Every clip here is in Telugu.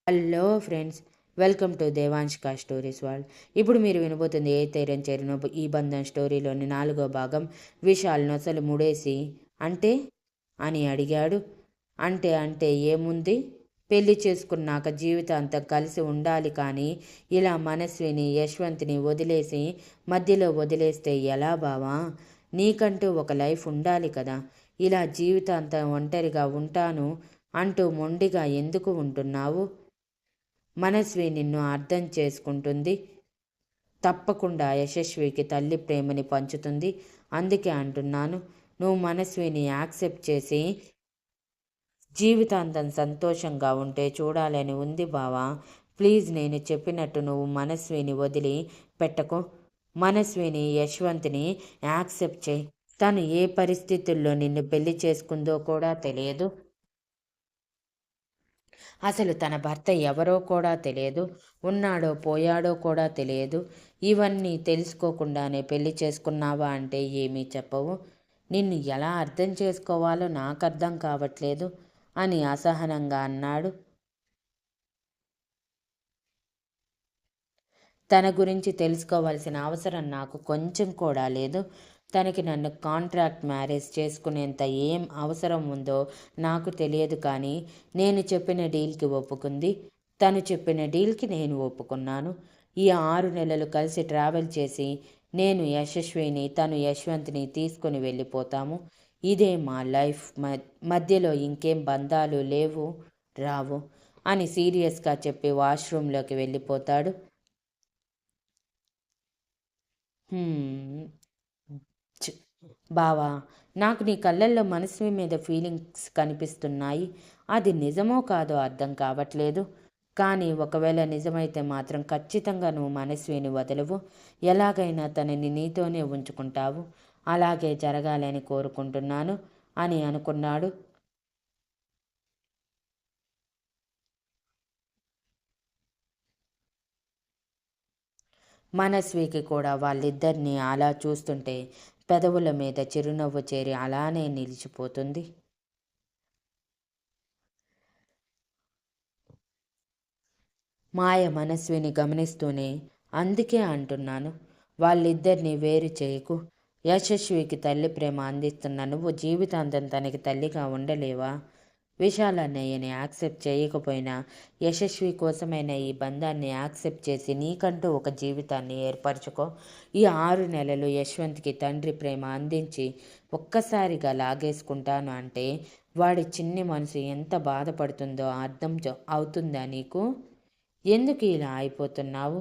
హలో ఫ్రెండ్స్, వెల్కమ్ టు దేవాంష్కా స్టోరీస్ వరల్డ్. ఇప్పుడు మీరు వినబోతుంది ఏ ధైర్యం చేరిన ఈ బంధం స్టోరీలోని 4వ భాగం. విశాల్ నొసలు ముడేసి అంటే అని అడిగాడు. అంటే ఏముంది, పెళ్లి చేసుకున్నాక జీవితాంతం కలిసి ఉండాలి, కానీ ఇలా మనస్విని యశ్వంత్ని వదిలేసి మధ్యలో వదిలేస్తే ఎలా బావా? నీకంటూ ఒక లైఫ్ ఉండాలి కదా. ఇలా జీవితాంతం ఒంటరిగా ఉంటాను అంటూ మొండిగా ఎందుకు ఉంటున్నావు? మనస్వి నిన్ను అర్థం చేసుకుంటుంది. తప్పకుండా యశస్వికి తల్లి ప్రేమని పంచుతుంది. అందుకే అంటున్నాను, నువ్వు మనస్విని యాక్సెప్ట్ చేసి జీవితాంతం సంతోషంగా ఉంటే చూడాలని ఉంది బావా. ప్లీజ్, నేను చెప్పినట్టు నువ్వు మనస్విని వదిలి పెట్టకు. మనస్విని యశ్వంత్ని యాక్సెప్ట్ చేయి. తను ఏ పరిస్థితుల్లో నిన్ను పెళ్లి చేసుకుందో కూడా తెలియదు. అసలు తన భర్త ఎవరో కూడా తెలియదు. ఉన్నాడో పోయాడో కూడా తెలియదు. ఇవన్నీ తెలుసుకోకుండానే పెళ్లి చేసుకున్నావా అంటే ఏమీ చెప్పవు. నిన్ను ఎలా అర్థం చేసుకోవాలో నాకు అర్థం కావట్లేదు అని అసహనంగా అన్నాడు. తన గురించి తెలుసుకోవాల్సిన అవసరం నాకు కొంచెం కూడా లేదు. తనకి నన్ను కాంట్రాక్ట్ మ్యారేజ్ చేసుకునేంత ఏం అవసరం ఉందో నాకు తెలియదు, కానీ నేను చెప్పిన డీల్కి ఒప్పుకుంది. తను చెప్పిన డీల్కి నేను ఒప్పుకున్నాను. ఈ 6 నెలలు కలిసి ట్రావెల్ చేసి నేను యశస్విని, తను యశ్వంత్ని తీసుకుని వెళ్ళిపోతాము. ఇదే మా లైఫ్. మధ్యలో ఇంకేం బంధాలు లేవు, రావు అని సీరియస్గా చెప్పి వాష్రూమ్లోకి వెళ్ళిపోతాడు. బావా, నాకు నీ కళ్ళల్లో మనస్వి మీద ఫీలింగ్స్ కనిపిస్తున్నాయి. అది నిజమో కాదో అర్థం కావట్లేదు. కానీ ఒకవేళ నిజమైతే మాత్రం ఖచ్చితంగా నువ్వు మనస్విని వదలవు. ఎలాగైనా తనని నీతోనే ఉంచుకుంటావు. అలాగే జరగాలని కోరుకుంటున్నాను అని అనుకున్నాడు. మనస్వికి కూడా వాళ్ళిద్దరినీ అలా చూస్తుంటే పెదవుల మీద చిరునవ్వు చేరి అలానే నిలిచిపోతుంది. మాయ మనస్విని గమనిస్తూనే, అందుకే అంటున్నాను, వాళ్ళిద్దరినీ వేరు చేయకు. యశస్వికి తల్లి ప్రేమ అందిస్తున్న నువ్వు జీవితాంతం తనకి తల్లిగా ఉండలేవా? విశాల్ అన్నయ్యని యాక్సెప్ట్ చేయకపోయినా యశస్వి కోసమైన ఈ బంధాన్ని యాక్సెప్ట్ చేసి నీకంటూ ఒక జీవితాన్ని ఏర్పరచుకో. ఈ 6 నెలలు యశ్వంత్కి తండ్రి ప్రేమ అందించి ఒక్కసారిగా లాగేసుకుంటాను అంటే వాడి చిన్ని మనసు ఎంత బాధపడుతుందో అర్థం అవుతుందా నీకు? ఎందుకు ఇలా అయిపోతున్నావు?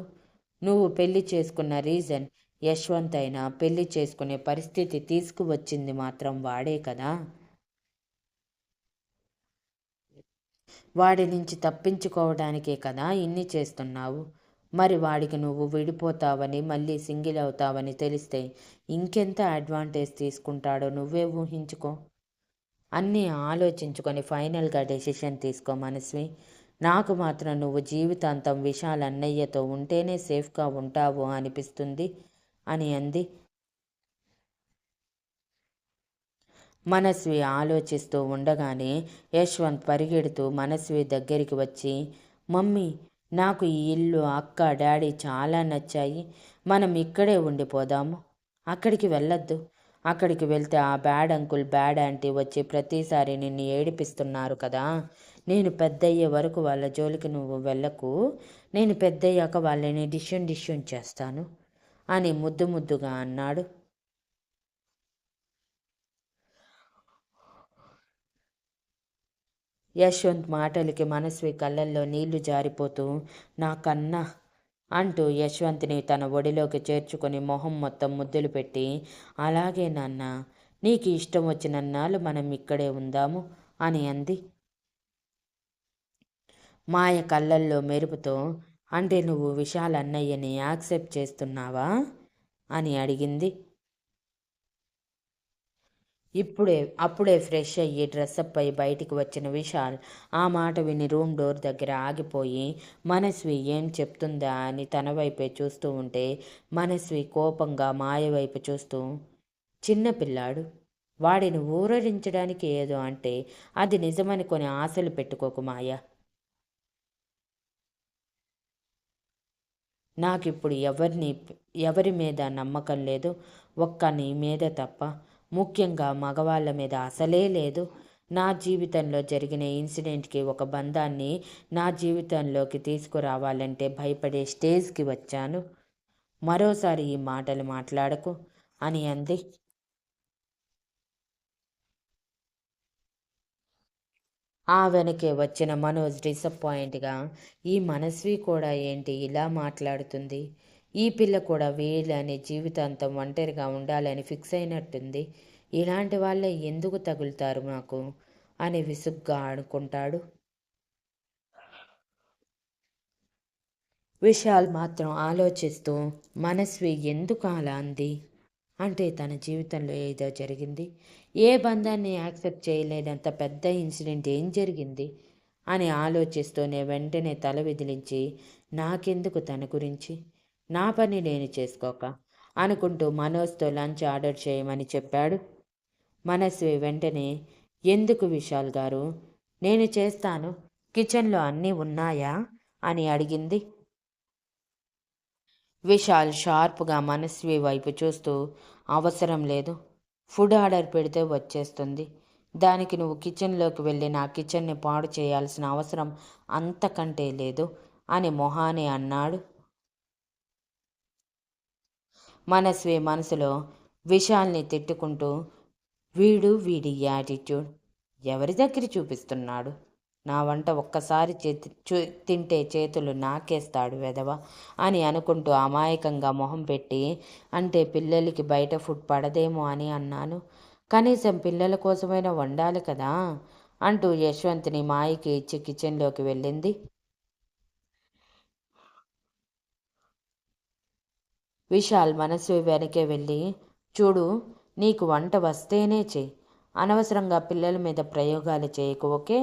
నువ్వు పెళ్లి చేసుకున్న రీజన్ యశ్వంత్ అయినా పెళ్లి చేసుకునే పరిస్థితి తీసుకువచ్చింది మాత్రం వాడే కదా. వాడి నుంచి తప్పించుకోవడానికే కదా ఇన్ని చేస్తున్నావు. మరి వాడికి నువ్వు విడిపోతావని, మళ్ళీ సింగిల్ అవుతావని తెలిస్తే ఇంకెంత అడ్వాంటేజ్ తీసుకుంటాడో నువ్వే ఊహించుకో. అన్నీ ఆలోచించుకొని ఫైనల్గా డెసిషన్ తీసుకో మనస్వి. నాకు మాత్రం నువ్వు జీవితాంతం విశాల్ అన్నయ్యతో ఉంటేనే సేఫ్గా ఉంటావు అనిపిస్తుంది అని అంది. మనస్వి ఆలోచిస్తూ ఉండగానే యశ్వంత్ పరిగెడుతూ మనస్వి దగ్గరికి వచ్చి, మమ్మీ, నాకు ఈ ఇల్లు, అక్క, డాడీ చాలా నచ్చాయి. మనం ఇక్కడే ఉండిపోదాము. అక్కడికి వెళ్ళొద్దు. అక్కడికి వెళ్తే ఆ బ్యాడ్ అంకుల్, బ్యాడ్ ఆంటీ వచ్చి ప్రతిసారి నిన్ను ఏడిపిస్తున్నారు కదా. నేను పెద్దయ్యే వరకు వాళ్ళ జోలికి నువ్వు వెళ్ళకు. నేను పెద్దయ్యాక వాళ్ళని డిష్యూన్ చేస్తాను అని ముద్దు ముద్దుగా అన్నాడు. యశ్వంత్ మాటలకి మనస్వి కళ్ళల్లో నీళ్లు జారిపోతూ, నా కన్నా అంటూ యశ్వంత్ని తన ఒడిలోకి చేర్చుకొని మొహం మొత్తం ముద్దులు పెట్టి, అలాగే నాన్న, నీకు ఇష్టం వచ్చినన్నాళ్ళు మనం ఇక్కడే ఉందాము అని అంది. మాయ కళ్ళల్లో మెరుపుతో, అంటే నువ్వు విశాల్ అన్నయ్యని యాక్సెప్ట్ చేస్తున్నావా అని అడిగింది. అప్పుడే ఫ్రెష్ అయ్యి డ్రెస్అప్ అయి బయటికి వచ్చిన విశాల్ ఆ మాట విని రూమ్ డోర్ దగ్గర ఆగిపోయి మనస్వి ఏం చెప్తుందా అని తన వైపే చూస్తూ ఉంటే మనస్వి కోపంగా మాయ వైపు చూస్తూ, చిన్నపిల్లాడు, వాడిని ఊరడించడానికి ఏదో అంటే అది నిజమని కొన్ని ఆశలు పెట్టుకోకు మాయ. నాకిప్పుడు ఎవరి మీద నమ్మకం లేదు, ఒక్క నీ మీద తప్ప. ముఖ్యంగా మగవాళ్ళ మీద అసలే లేదు. నా జీవితంలో జరిగిన ఇన్సిడెంట్కి ఒక బంధాన్ని నా జీవితంలోకి తీసుకురావాలంటే భయపడే స్టేజ్కి వచ్చాను. మరోసారి ఈ మాటలు మాట్లాడకు అని అంది. ఆ వెనకే వచ్చిన మనోజ్ డిసప్పాయింట్గా, ఈ మనస్వి కూడా ఏంటి ఇలా మాట్లాడుతుంది? ఈ పిల్ల కూడా వీళ్ళని జీవితాంతం ఒంటరిగా ఉండాలని ఫిక్స్ అయినట్టుంది. ఇలాంటి వాళ్ళే ఎందుకు తగులుతారు నాకు అని విసుగ్గా అనుకుంటాడు. విశాల్ మాత్రం ఆలోచిస్తూ, మనస్వి ఎందుకు అలా అంది? అంటే తన జీవితంలో ఏదో జరిగింది. ఏ బంధాన్ని యాక్సెప్ట్ చేయలేనంత పెద్ద ఇన్సిడెంట్ ఏం జరిగింది అని ఆలోచిస్తూనే వెంటనే తల విదిలించి, నాకెందుకు తన గురించి, నా పని నేను చేసుకోక అనుకుంటూ మనోజ్తో లంచ్ ఆర్డర్ చేయమని చెప్పాడు. మనస్వి వెంటనే, ఎందుకు విశాల్ గారు, నేను చేస్తాను, కిచెన్లో అన్నీ ఉన్నాయా అని అడిగింది. విశాల్ షార్ప్గా మనస్వి వైపు చూస్తూ, అవసరం లేదు, ఫుడ్ ఆర్డర్ పెడితే వచ్చేస్తుంది. దానికి నువ్వు కిచెన్లోకి వెళ్ళి నా కిచెన్ని పాడు చేయాల్సిన అవసరం అంతకంటే లేదు అని మొహానే అన్నాడు. మనస్వి మనసులో విశాల్ని తిట్టుకుంటూ, వీడి యాటిట్యూడ్ ఎవరి దగ్గర చూపిస్తున్నాడు? నా వంట ఒక్కసారి తింటే చేతులు నాకేస్తాడు వెధవ అని అనుకుంటూ అమాయకంగా మొహం పెట్టి, అంటే పిల్లలకి బయట ఫుడ్ పడదేమో అని అన్నాను, కనీసం పిల్లల కోసమైనా వండాలి కదా అంటూ యశ్వంత్ని మాయకి ఇచ్చి కిచెన్లోకి వెళ్ళింది. విశాల్ మనసు వెనకే వెళ్ళి, చూడు, నీకు వంట వస్తేనే చెయ్యి, అనవసరంగా పిల్లల మీద ప్రయోగాలు చేయకు, ఓకే?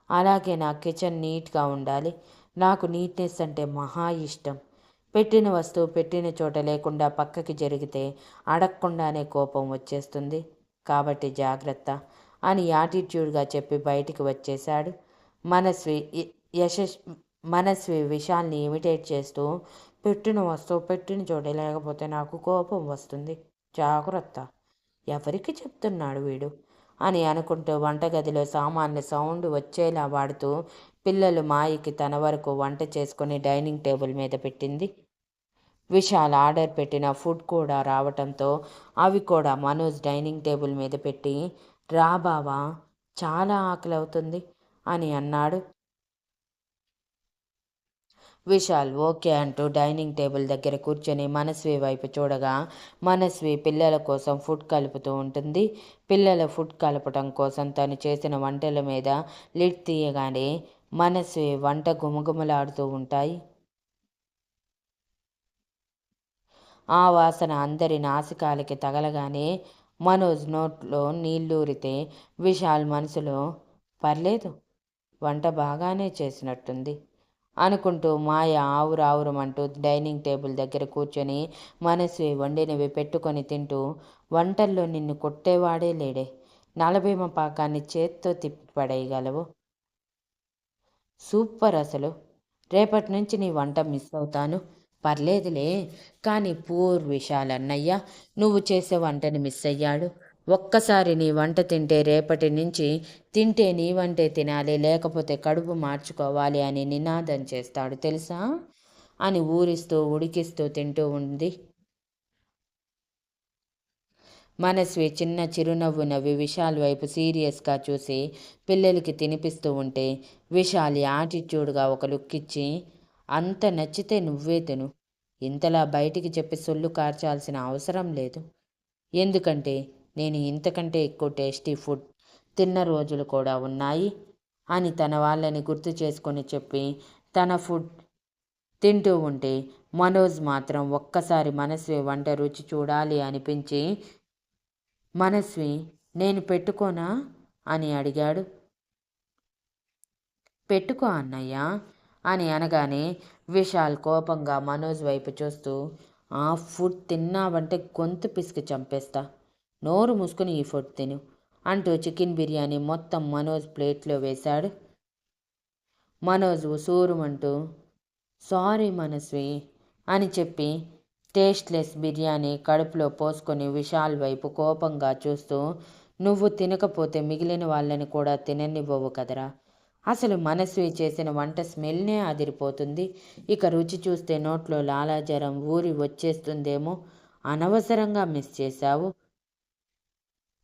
అలాగే నా కిచెన్ నీట్గా ఉండాలి. నాకు నీట్నెస్ అంటే మహా ఇష్టం. పెట్టిన వస్తువు పెట్టిన చోట లేకుండా పక్కకి జరిగితే అడగకుండానే కోపం వచ్చేస్తుంది. కాబట్టి జాగ్రత్త అని యాటిట్యూడ్గా చెప్పి బయటికి వచ్చేశాడు. మనస్వి యశస్ మనస్వి విశాల్ని ఇమిటేట్ చేస్తూ, పెట్టిన వస్తువు పెట్టిన చోట లేకపోతే నాకు కోపం వస్తుంది, జాగ్రత్త, ఎవరికి చెప్తున్నాడు వీడు అని అనుకుంటూ వంటగదిలో సామాన్లు సౌండ్ వచ్చేలా వాడుతూ పిల్లలు మాయకి తన వరకు వంట చేసుకుని డైనింగ్ టేబుల్ మీద పెట్టింది. విశాల్ ఆర్డర్ పెట్టిన ఫుడ్ కూడా రావటంతో అవి కూడా మనోజ్ డైనింగ్ టేబుల్ మీద పెట్టి, రా బావా, చాలా ఆకలి అవుతుంది అని అన్నాడు. విశాల్ ఓకే అంటూ డైనింగ్ టేబుల్ దగ్గర కూర్చొని మనస్వి వైపు చూడగా, మనస్వి పిల్లల కోసం ఫుడ్ కలుపుతూ ఉంటుంది. పిల్లల ఫుడ్ కలపటం కోసం తను చేసిన వంటల మీద లిడ్ తీయగానే మనస్వి వంట గుమగుమలాడుతూ ఉంటాయి. ఆ వాసన అందరి నాసికాలకి తగలగానే మనోజ్ నోట్లో నీళ్ళూరితే విశాల్ మనసులో, పర్లేదు, వంట బాగానే చేసినట్టుంది అనుకుంటూ మాయ ఆవురావురమంటూ డైనింగ్ టేబుల్ దగ్గర కూర్చొని మనస్వి వండినవి పెట్టుకొని తింటూ, వంటల్లో నిన్ను కొట్టేవాడే లేడే, నలభీమ పాకాన్ని చేత్తో తిప్పి పడేయగలవు, సూపర్ అసలు, రేపటి నుంచి నీ వంట మిస్ అవుతాను. పర్లేదులే, కానీ పూర్ విశాల్ అన్నయ్య నువ్వు చేసే వంటని మిస్ అయ్యాడు. ఒక్కసారి నీ వంట తింటే రేపటి నుంచి తింటే నీ వంటే తినాలి, లేకపోతే కడుపు మార్చుకోవాలి అని నినాదం చేస్తాడు తెలుసా అని ఊరిస్తూ ఉడికిస్తూ తింటూ ఉంది. మనస్వి చిన్న చిరునవ్వు నవ్వి విశాల్ వైపు సీరియస్గా చూసి పిల్లలకి తినిపిస్తూ ఉంటే విశాల్ యాటిట్యూడ్గా ఒక లుక్ ఇచ్చి, అంత నచ్చితే నువ్వే తిను, ఇంతలా బయటికి చెప్పి సొల్లు కార్చాల్సిన అవసరం లేదు, ఎందుకంటే నేను ఇంతకంటే ఎక్కువ టేస్టీ ఫుడ్ తిన్న రోజులు కూడా ఉన్నాయి అని తన వాళ్ళని గుర్తు చేసుకొని చెప్పి తన ఫుడ్ తింటూ ఉంటే మనోజ్ మాత్రం ఒక్కసారి మనస్వి వంట రుచి చూడాలి అనిపించి, మనస్వి, నేను పెట్టుకోనా అని అడిగాడు. పెట్టుకో అన్నయ్య అని అనగానే విశాల్ కోపంగా మనోజ్ వైపు చూస్తూ, ఆ ఫుడ్ తిన్నావంటే గొంతు పిసికి చంపేస్తా, నోరు మూసుకుని ఈ ఫుడ్ తిను అంటూ చికెన్ బిర్యానీ మొత్తం మనోజ్ ప్లేట్లో వేశాడు. మనోజ్ ఉసూరుమంటూ, సారీ మనస్వి అని చెప్పి టేస్ట్లెస్ బిర్యానీ కడుపులో పోసుకొని విశాల్ వైపు కోపంగా చూస్తూ, నువ్వు తినకపోతే మిగిలిన వాళ్ళని కూడా తిననివ్వవు కదరా. అసలు మనస్వి చేసిన వంట స్మెల్నే అదిరిపోతుంది. ఇక రుచి చూస్తే నోట్లో లాలాజలం ఊరి వచ్చేస్తుందేమో. అనవసరంగా మిస్ చేశావు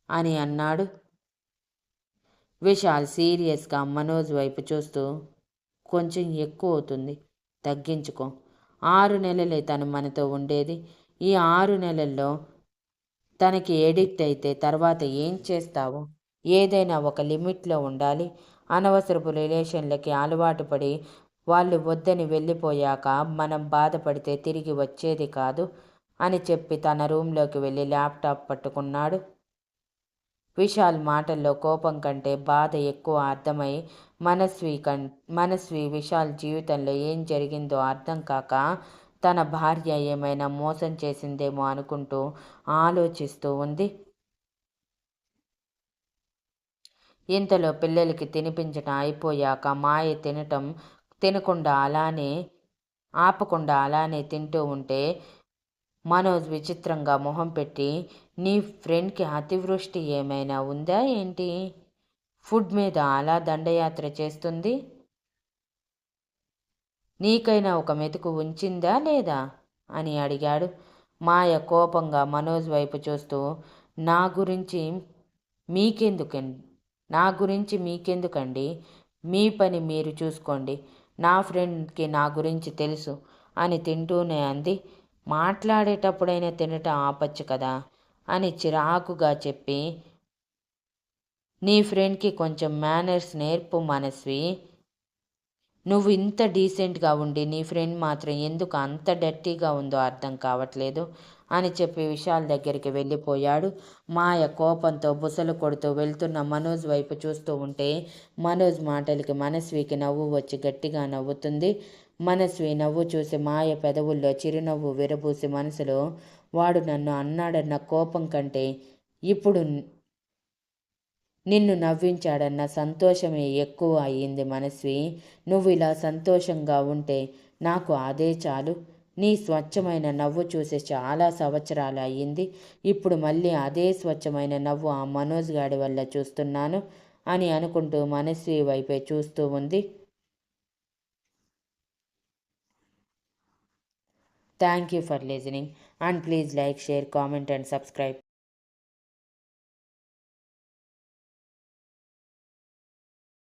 అని అన్నాడు. విశాల్ సీరియస్గా మనోజ్ వైపు చూస్తూ, కొంచెం ఎక్కువ అవుతుంది, తగ్గించుకో. 6 నెలలే తను మనతో ఉండేది. ఈ 6 నెలల్లో తనకి ఎడిక్ట్ అయితే తర్వాత ఏం చేస్తావు? ఏదైనా ఒక లిమిట్లో ఉండాలి. అనవసరపు రిలేషన్లకి అలవాటు పడి వాళ్ళు వద్దని వెళ్ళిపోయాక మనం బాధపడితే తిరిగి వచ్చేది కాదు అని చెప్పి తన రూంలోకి వెళ్ళి ల్యాప్టాప్ పట్టుకున్నాడు. విశాల్ మాటల్లో కోపం కంటే బాధ ఎక్కువ అర్థమై మనస్వి విశాల్ జీవితంలో ఏం జరిగిందో అర్థం కాక తన భార్య ఏమైనా మోసం చేసిందేమో అనుకుంటూ ఆలోచిస్తూ ఉంది. ఇంతలో పిల్లలకి తినిపించటం అయిపోయాక మాయ ఆపకుండా అలానే తింటూ ఉంటే మనోజ్ విచిత్రంగా మొహం పెట్టి, నీ ఫ్రెండ్కి అతివృష్టి ఏమైనా ఉందా ఏంటి? ఫుడ్ మీద అలా దండయాత్ర చేస్తుంది. నీకైనా ఒక మెతుకు ఉంచిందా లేదా అని అడిగాడు. మాయ కోపంగా మనోజ్ వైపు చూస్తూ, నా గురించి మీకెందుకండి, మీ పని మీరు చూసుకోండి, నా ఫ్రెండ్కి నా గురించి తెలుసు అని తింటూనే అంది. మాట్లాడేటప్పుడైనా తినటం ఆపచ్చు కదా అని చిరాకుగా చెప్పి, నీ ఫ్రెండ్కి కొంచెం మేనర్స్ నేర్పు మనస్వి. నువ్వు ఇంత డీసెంట్గా ఉండి నీ ఫ్రెండ్ మాత్రం ఎందుకు అంత డర్టీగా ఉందో అర్థం కావట్లేదు అని చెప్పి విశాల్ దగ్గరికి వెళ్ళిపోయాడు. మాయ కోపంతో బుసలు కొడుతూ వెళ్తున్న మనోజ్ వైపు చూస్తూ ఉంటే మనోజ్ మాటలకి మనస్వికి నవ్వు వచ్చి గట్టిగా నవ్వుతుంది. మనస్వి నవ్వు చూసి మాయ పెదవుల్లో చిరునవ్వు విరబూసి మనసులో, వాడు నన్ను అన్నాడన్న కోపం కంటే ఇప్పుడు నిన్ను నవ్వించాడన్న సంతోషమే ఎక్కువ అయ్యింది మనస్వి. నువ్వు ఇలా సంతోషంగా ఉంటే నాకు అదే చాలు. నీ స్వచ్ఛమైన నవ్వు చూసి చాలా సంవత్సరాలు అయ్యింది. ఇప్పుడు మళ్ళీ అదే స్వచ్ఛమైన నవ్వు ఆ మనోజ్ గాడి వల్ల చూస్తున్నాను అని అనుకుంటూ మనస్వి వైపే చూస్తూ ఉంది. Thank you for listening and please like, share, comment and subscribe.